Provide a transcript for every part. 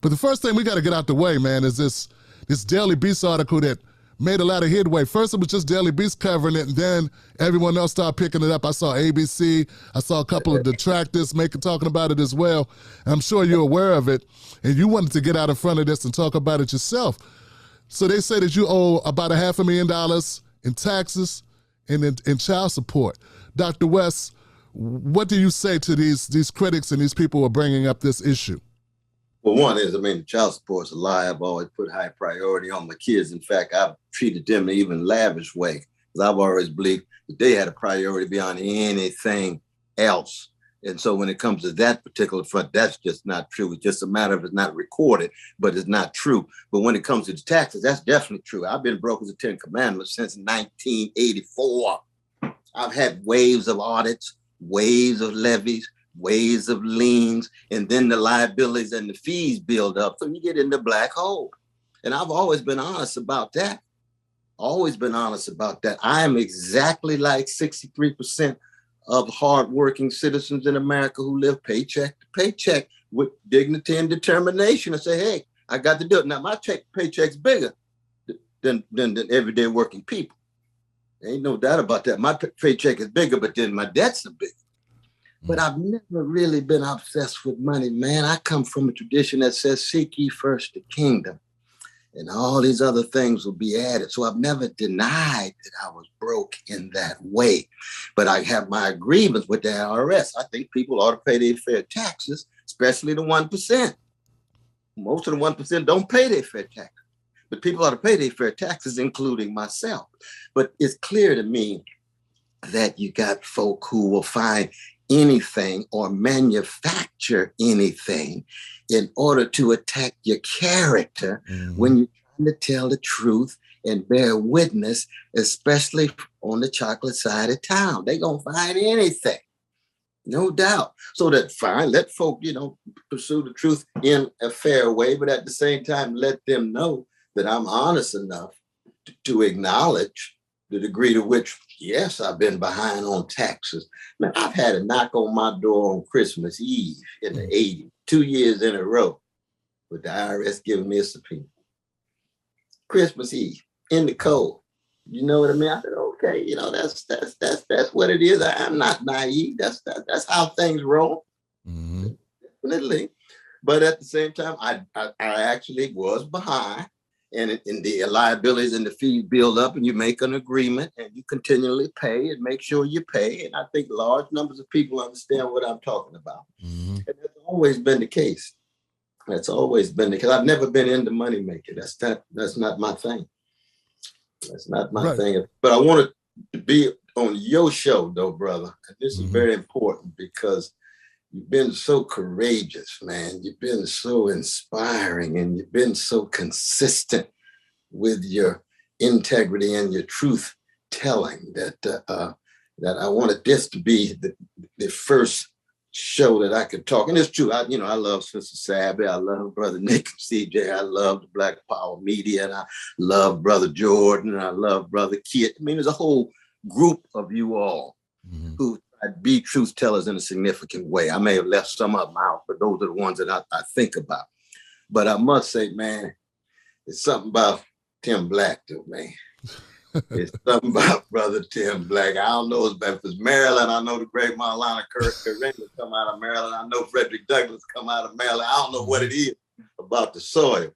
But the first thing we got to get out the way, man, is this Daily Beast article that made a lot of headway. First, it was just Daily Beast covering it, and then everyone else started picking it up. I saw ABC. I saw a couple of detractors talking about it as well. And I'm sure you're aware of it, and you wanted to get out in front of this and talk about it yourself. So they say that you owe about $500,000 in taxes and in child support. Dr. West, what do you say to these critics and these people who are bringing up this issue? Well, one is, child support's a lie. I've always put high priority on my kids. In fact, I've treated them in an even lavish way, because I've always believed that they had a priority beyond anything else. And so when it comes to that particular front, that's just not true. It's just a matter of it's not recorded, but it's not true. But when it comes to the taxes, that's definitely true. I've been broke as a 10 Commandments since 1984. I've had waves of audits, waves of levies, waves of liens, and then the liabilities and the fees build up. So you get in the black hole. And I've always been honest about that. Always been honest about that. I am exactly like 63% of hardworking citizens in America who live paycheck to paycheck with dignity and determination and say, hey, I got to do it. Now, my paycheck's bigger than everyday working people. There ain't no doubt about that. My paycheck is bigger, but then my debts are bigger. But I've never really been obsessed with money, man. I come from a tradition that says, seek ye first the kingdom, and all these other things will be added. So I've never denied that I was broke in that way. But I have my grievance with the IRS. I think people ought to pay their fair taxes, especially the 1%. Most of the 1% don't pay their fair taxes. But people ought to pay their fair taxes, including myself. But it's clear to me that you got folk who will find anything or manufacture anything in order to attack your character when you're trying to tell the truth and bear witness, especially on the chocolate side of town. They're going to find anything, no doubt. So that fine, let folk, pursue the truth in a fair way, but at the same time, let them know that I'm honest enough to acknowledge the degree to which, yes, I've been behind on taxes. Man, I've had a knock on my door on Christmas Eve in the 80s, 2 years in a row, with the IRS giving me a subpoena. Christmas Eve, in the cold. You know what I mean? I said, okay, that's what it is. I'm not naive. That's how things roll. Definitely. But at the same time, I actually was behind. And the liabilities and the fees build up, and you make an agreement and you continually pay and make sure you pay. And I think large numbers of people understand what I'm talking about. And that's always been the case. That's always been the case. I've never been into money making. That's not my thing. That's not my thing. But I wanted to be on your show, though, brother. And this is very important because you've been so courageous, man. You've been so inspiring, and you've been so consistent with your integrity and your truth telling that I wanted this to be the first show that I could talk. And it's true. I love Sister Sabby. I love Brother Nick and CJ. I love the Black Power Media, and I love Brother Jordan, and I love Brother Kit. There's a whole group of you all who be truth tellers in a significant way. I may have left some of them out, but those are the ones that I think about. But I must say, man, it's something about Tim Black, though, man. It's something about Brother Tim Black. I don't know if it's Maryland. I know the great Maulana Kareem come out of Maryland. I know Frederick Douglass come out of Maryland. I don't know what it is about the soil,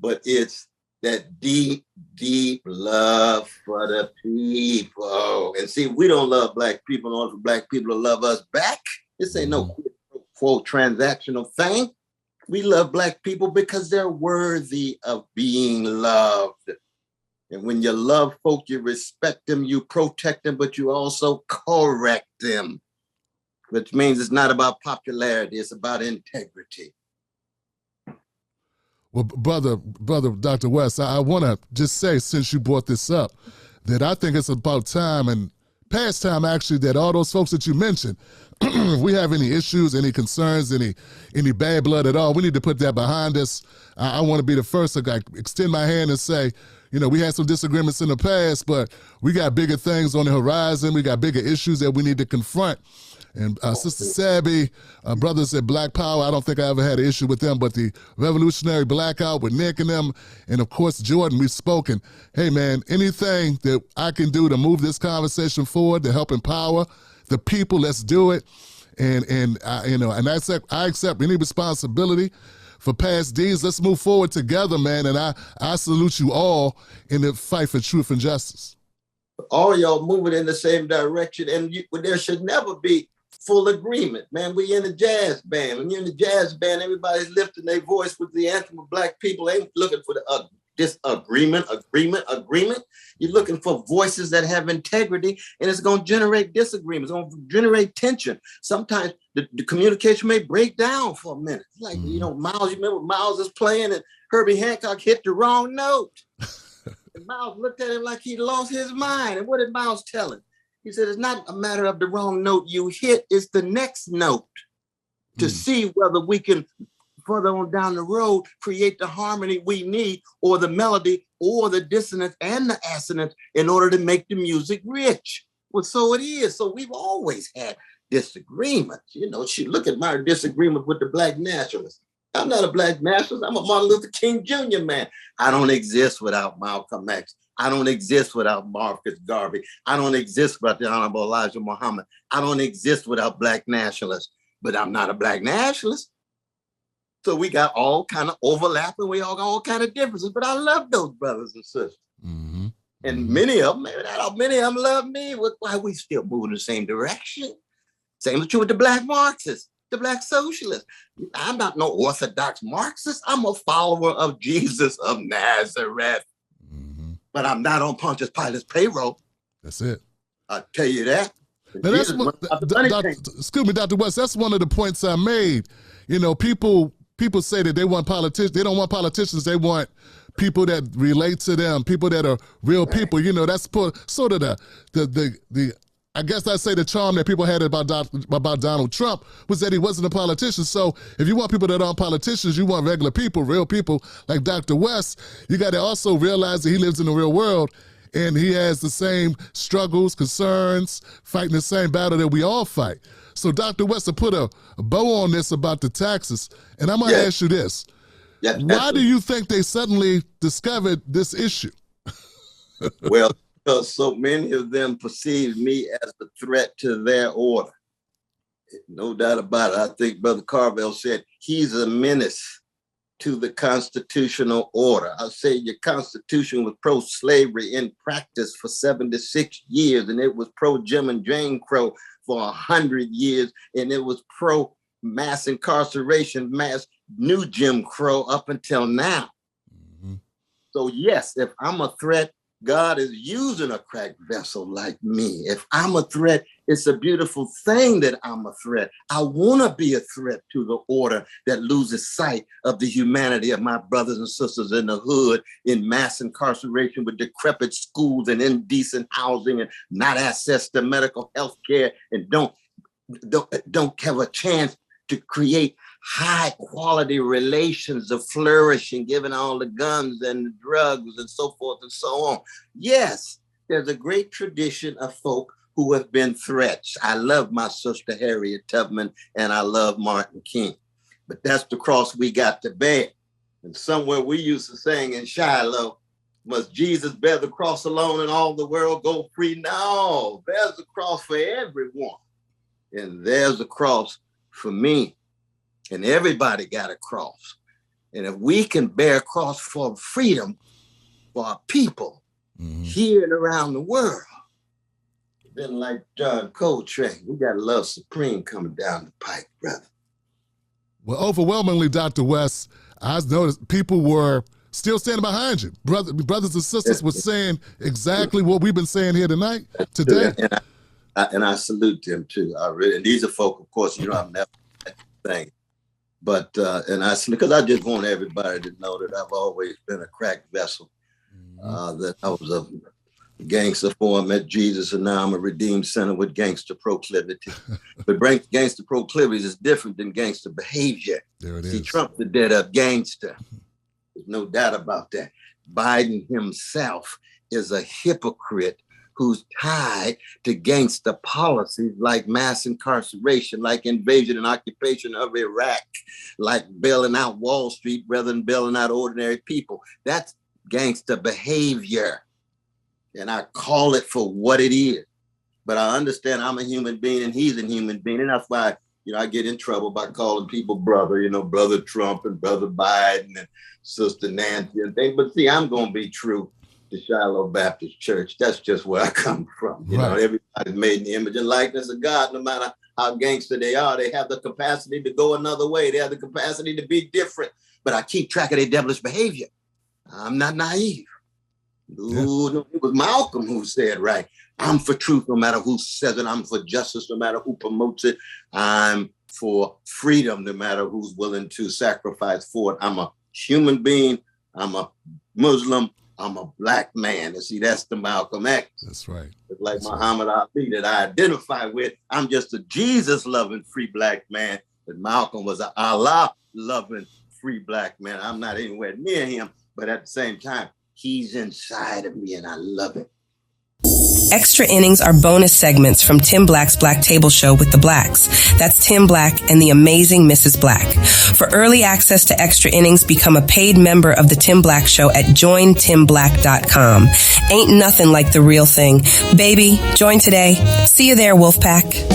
but it's that deep, deep love for the people. And see, we don't love Black people in order for Black people to love us back. This ain't no quid pro quo transactional thing. We love Black people because they're worthy of being loved. And when you love folk, you respect them, you protect them, but you also correct them, which means it's not about popularity, it's about integrity. Well, brother, Dr. West, I want to just say, since you brought this up, that I think it's about time, and past time actually, that all those folks that you mentioned, if we have any issues, any concerns, any bad blood at all, we need to put that behind us. I want to be the first to extend my hand and say, we had some disagreements in the past, but we got bigger things on the horizon. We got bigger issues that we need to confront. And Sister Sabby, brothers at Black Power, I don't think I ever had an issue with them, but the Revolutionary Blackout with Nick and them, and of course Jordan, we've spoken. Hey man, anything that I can do to move this conversation forward, to help empower the people, let's do it. And I accept any responsibility for past deeds. Let's move forward together, man. And I salute you all in the fight for truth and justice. All y'all moving in the same direction, and there should never be full agreement, man. We in a jazz band. When you're in a jazz band, everybody's lifting their voice with the anthem of Black people. They ain't looking for the disagreement, agreement. You're looking for voices that have integrity, and it's going to generate disagreement. It's going to generate tension. Sometimes the communication may break down for a minute. Like, Miles, you remember Miles is playing and Herbie Hancock hit the wrong note. And Miles looked at him like he lost his mind. And what did Miles tell him? He said, it's not a matter of the wrong note you hit, it's the next note to see whether we can further on down the road create the harmony we need, or the melody, or the dissonance and the assonance in order to make the music rich. Well, so it is. So we've always had disagreements. Look at my disagreement with the Black nationalists. I'm not a Black nationalist. I'm a Martin Luther King Jr. man. I don't exist without Malcolm X. I don't exist without Marcus Garvey. I don't exist without the Honorable Elijah Muhammad. I don't exist without Black nationalists, but I'm not a Black nationalist. So we got all kind of overlapping. We all got all kind of differences, but I love those brothers and sisters. Mm-hmm. And many of them, maybe not many of them love me. Why we still moving in the same direction? Same is true with the Black Marxists, the Black socialists. I'm not no orthodox Marxist. I'm a follower of Jesus of Nazareth. Mm-hmm. But I'm not on Pontius Pilate's payroll. That's it. I'll tell you that. Now that's what, excuse me, Dr. West, that's one of the points I made. People say that they want politicians. They don't want politicians. They want people that relate to them, people that are real people. That's sort of the I guess I'd say the charm that people had about Donald Trump was that he wasn't a politician. So if you want people that aren't politicians, you want regular people, real people like Dr. West, you got to also realize that he lives in the real world and he has the same struggles, concerns, fighting the same battle that we all fight. So Dr. West, to put a bow on this about the taxes, and I'm going to ask you this. Yeah, why do you think they suddenly discovered this issue? Well, because so many of them perceive me as a threat to their order. No doubt about it. I think Brother Carvel said he's a menace to the constitutional order. I say your Constitution was pro-slavery in practice for 76 years, and it was pro-Jim and Jane Crow for 100 years, and it was pro-mass incarceration, mass new Jim Crow up until now. Mm-hmm. So yes, if I'm a threat, God is using a cracked vessel like me. If I'm a threat, it's a beautiful thing that I'm a threat. I want to be a threat to the order that loses sight of the humanity of my brothers and sisters in the hood, in mass incarceration with decrepit schools and indecent housing and not access to medical health care, and don't have a chance to create high quality relations of flourishing, given all the guns and the drugs and so forth and so on. Yes, there's a great tradition of folk who have been threats. I love my sister Harriet Tubman and I love Martin King, but that's the cross we got to bear. And somewhere we used to sing in Shiloh, must Jesus bear the cross alone and all the world go free? No, there's a cross for everyone. And there's a cross for me. And everybody got a cross. And if we can bear a cross for freedom for our people here and around the world, then like John Coltrane, we got Love Supreme coming down the pike, brother. Well, overwhelmingly, Dr. West, I noticed people were still standing behind you. Brothers and sisters were saying exactly what we've been saying here today. And I salute them too. And these are folk, of course, I've never met thing. But, because I just want everybody to know that I've always been a cracked vessel, that I was a gangster before I met Jesus, and now I'm a redeemed sinner with gangster proclivity. But gangster proclivities is different than gangster behavior. There it is. See, Trump the dead up gangster. There's no doubt about that. Biden himself is a hypocrite who's tied to gangster policies like mass incarceration, like invasion and occupation of Iraq, like bailing out Wall Street rather than bailing out ordinary people. That's gangster behavior. And I call it for what it is. But I understand I'm a human being and he's a human being. And that's why, I get in trouble by calling people brother, Brother Trump and Brother Biden and Sister Nancy and things. But see, I'm going to be true to Shiloh Baptist Church. That's just where I come from. Everybody's made in the image and likeness of God. No matter how gangster they are, they have the capacity to go another way. They have the capacity to be different. But I keep track of their devilish behavior. I'm not naive. No, it was Malcolm who said, right, I'm for truth no matter who says it. I'm for justice no matter who promotes it. I'm for freedom no matter who's willing to sacrifice for it. I'm a human being. I'm a Muslim. I'm a black man. And see, that's the Malcolm X. That's right. It's like Muhammad Ali that I identify with. I'm just a Jesus-loving free black man. But Malcolm was an Allah-loving free black man. I'm not anywhere near him. But at the same time, he's inside of me and I love it. Extra Innings are bonus segments from Tim Black's Black Table Show with the Blacks. That's Tim Black and the amazing Mrs. Black. For early access to Extra Innings, become a paid member of the Tim Black Show at jointimblack.com. Ain't nothing like the real thing. Baby, join today. See you there, Wolfpack.